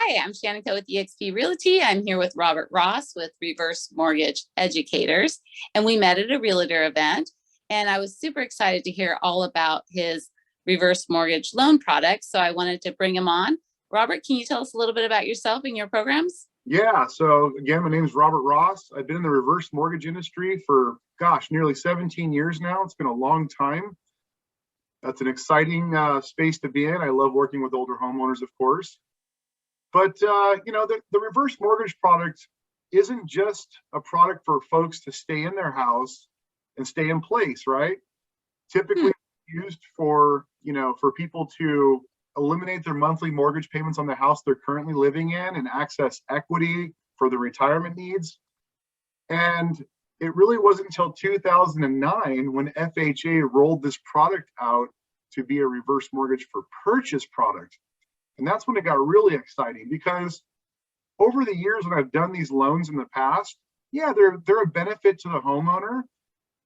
Hi, I'm Shannon Coe with eXp Realty. I'm here with Robert Ross with Reverse Mortgage Educators, and we met at a realtor event. And I was super excited to hear all about his reverse mortgage loan product. So I wanted to bring him on. Robert, can you tell us a little bit about yourself and your programs? Yeah, so again, my name is Robert Ross. I've been in the reverse mortgage industry for, nearly 17 years now. It's been a long time. That's an exciting space to be in. I love working with older homeowners, of course. But, the reverse mortgage product isn't just a product for folks to stay in their house and stay in place, right? Typically used for people to eliminate their monthly mortgage payments on the house they're currently living in and access equity for their retirement needs. And it really wasn't until 2009 when FHA rolled this product out to be a reverse mortgage for purchase product. And that's when it got really exciting, because over the years when I've done these loans in the past, yeah, they're a benefit to the homeowner,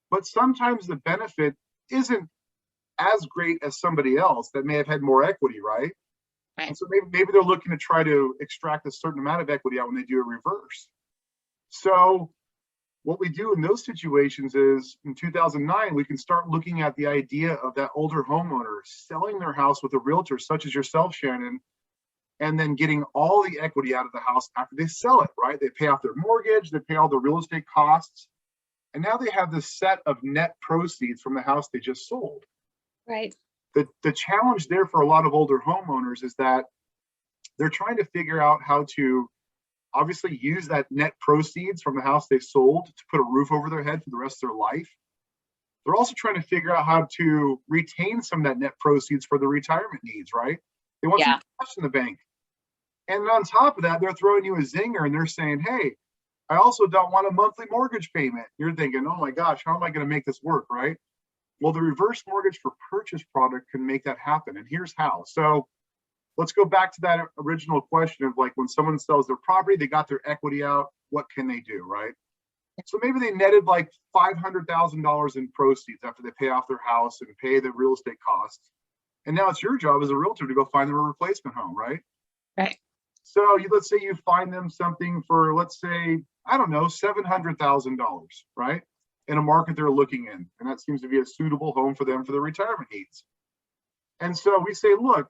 but sometimes the benefit isn't as great as somebody else that may have had more equity, right? Right. And so maybe they're looking to try to extract a certain amount of equity out when they do a reverse. So what we do in those situations is, in 2009, we can start looking at the idea of that older homeowner selling their house with a realtor such as yourself, Shannon, and then getting all the equity out of the house after they sell it, right? They pay off their mortgage, they pay all the real estate costs, and now they have this set of net proceeds from the house they just sold. Right. The challenge there for a lot of older homeowners is that they're trying to figure out how to obviously use that net proceeds from the house they sold to put a roof over their head for the rest of their life. They're also trying to figure out how to retain some of that net proceeds for their retirement needs, right? They want some cash in the bank. And on top of that, they're throwing you a zinger and they're saying, hey, I also don't want a monthly mortgage payment. You're thinking, oh my gosh, how am I going to make this work, right? Well, the reverse mortgage for purchase product can make that happen. And here's how. So let's go back to that original question of, like, when someone sells their property, they got their equity out, what can they do, right? So maybe they netted like $500,000 in proceeds after they pay off their house and pay the real estate costs. And now it's your job as a realtor to go find them a replacement home, right? Right. So let's say you find them something for, let's say, I don't know, $700,000, right? In a market they're looking in. And that seems to be a suitable home for them for their retirement needs. And so we say, look,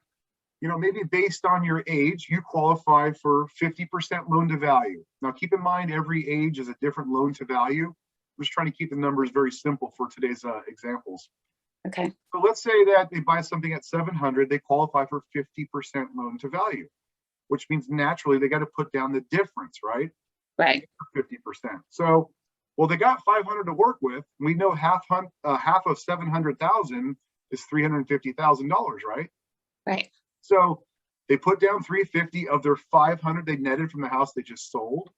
maybe based on your age, you qualify for 50% loan to value. Now, keep in mind, every age is a different loan to value. I'm just trying to keep the numbers very simple for today's examples. Okay. So let's say that they buy something at 700, they qualify for 50% loan to value, which means naturally they got to put down the difference, right? Right. 50%. So, well, they got 500 to work with. We know half of 700,000 is $350,000, right? Right. So they put down 350 of their 500 they netted from the house they just sold.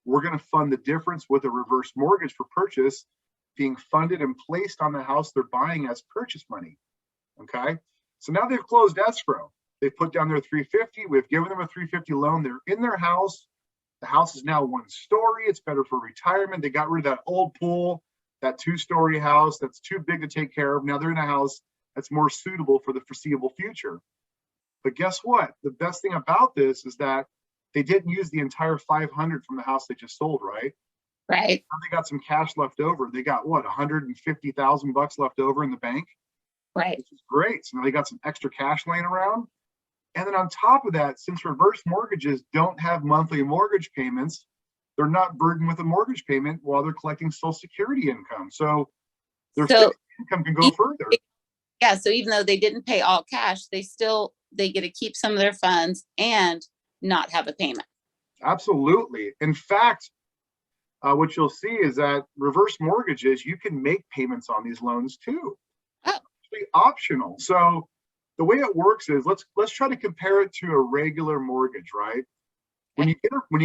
We're going to fund the difference with a reverse mortgage for purchase being funded and placed on the house they're buying as purchase money. Okay. So now they've closed escrow. They've put down their 350. We've given them a 350 loan. They're in their house. The house is now one story. It's better for retirement. They got rid of that old pool, that 2-story house that's too big to take care of. Now they're in a house that's more suitable for the foreseeable future. But guess what? The best thing about this is that they didn't use the entire 500 from the house they just sold, right? Right. Now they got some cash left over. They got what, $150,000 left over in the bank? Right. Which is great. So now they got some extra cash laying around. And then on top of that, since reverse mortgages don't have monthly mortgage payments, they're not burdened with a mortgage payment while they're collecting Social Security income. So their fixed income can go further. Yeah. So even though they didn't pay all cash, they get to keep some of their funds and not have a payment. Absolutely. In fact, what you'll see is that reverse mortgages, you can make payments on these loans too. Oh. It's optional. So the way it works is, let's try to compare it to a regular mortgage, right? When you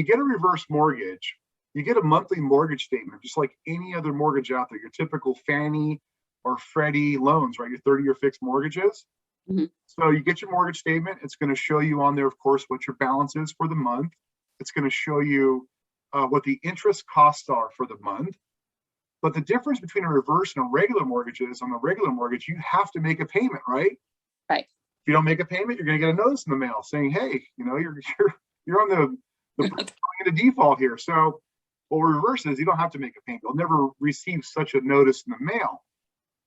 get a reverse mortgage, you get a monthly mortgage statement, just like any other mortgage out there, your typical Fannie or Freddie loans, right? Your 30-year fixed mortgages. Mm-hmm. So you get your mortgage statement. It's going to show you on there, of course, what your balance is for the month. It's going to show you what the interest costs are for the month. But the difference between a reverse and a regular mortgage is, on a regular mortgage, you have to make a payment, right? Right. If you don't make a payment, you're going to get a notice in the mail saying, hey, your you're on the default here. So what reverse is, you don't have to make a payment. You'll never receive such a notice in the mail.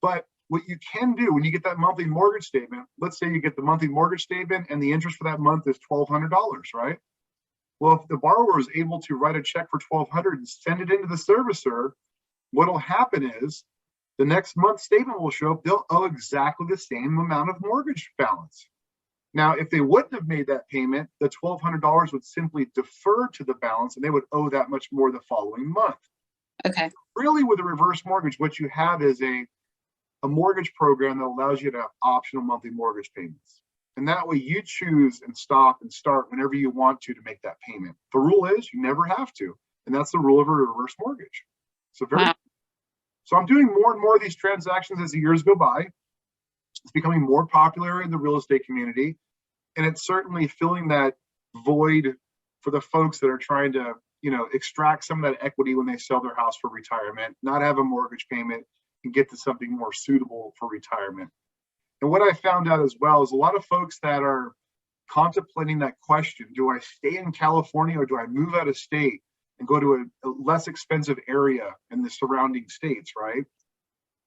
But what you can do when you get that monthly mortgage statement, let's say you get the monthly mortgage statement and the interest for that month is $1,200, right? Well, if the borrower is able to write a check for $1,200 and send it into the servicer, what'll happen is the next month's statement will show up. They'll owe exactly the same amount of mortgage balance. Now, if they wouldn't have made that payment, the $1,200 would simply defer to the balance and they would owe that much more the following month. Okay. Really, with a reverse mortgage, what you have is a mortgage program that allows you to have optional monthly mortgage payments. And that way you choose and stop and start whenever you want to make that payment. The rule is you never have to. And that's the rule of a reverse mortgage. So So I'm doing more and more of these transactions as the years go by. It's becoming more popular in the real estate community. And it's certainly filling that void for the folks that are trying to, extract some of that equity when they sell their house for retirement, not have a mortgage payment, and get to something more suitable for retirement. And what I found out as well is a lot of folks that are contemplating that question, do I stay in California or do I move out of state and go to a less expensive area in the surrounding states, right?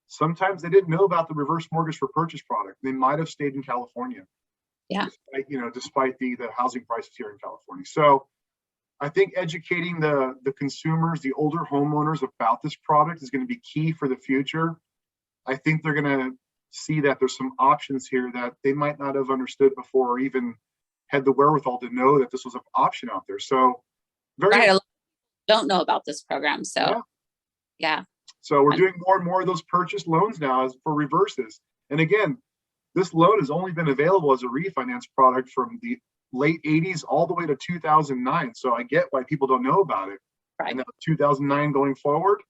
Sometimes they didn't know about the reverse mortgage for purchase product. They might have stayed in California. Yeah. Despite the housing prices here in California. So I think educating the consumers, the older homeowners about this product is going to be key for the future. I think they're going to see that there's some options here that they might not have understood before or even had the wherewithal to know that this was an option out there. So don't know about this program. So yeah. So we're doing more and more of those purchase loans now as for reverses. And again, this loan has only been available as a refinance product from the late 80s all the way to 2009. So I get why people don't know about it. Right. And now 2009 going forward,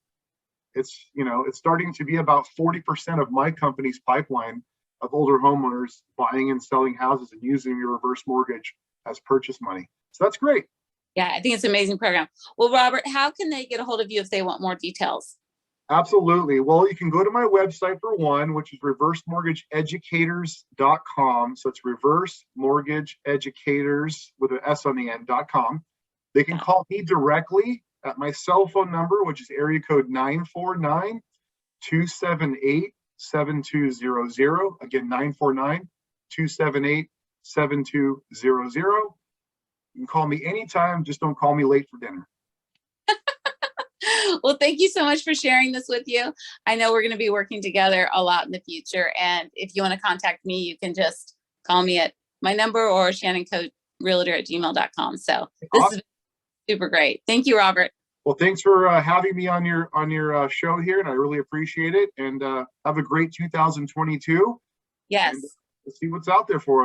it's starting to be about 40% of my company's pipeline of older homeowners buying and selling houses and using your reverse mortgage as purchase money. So that's great. Yeah, I think it's an amazing program. Well, Robert, how can they get a hold of you if they want more details? Absolutely. Well, you can go to my website for one, which is reversemortgageeducators.com. So it's reversemortgageeducators with an S on the end.com. They can call me directly at my cell phone number, which is area code 949-278-7200. Again, 949-278-7200. You can call me anytime. Just don't call me late for dinner. Well, thank you so much for sharing this with you. I know we're going to be working together a lot in the future. And if you want to contact me, you can just call me at my number or shannoncoerealtor@gmail.com. So this is super great. Thank you, Robert. Well, thanks for having me on your show here, and I really appreciate it. And have a great 2022. Yes. And let's see what's out there for us.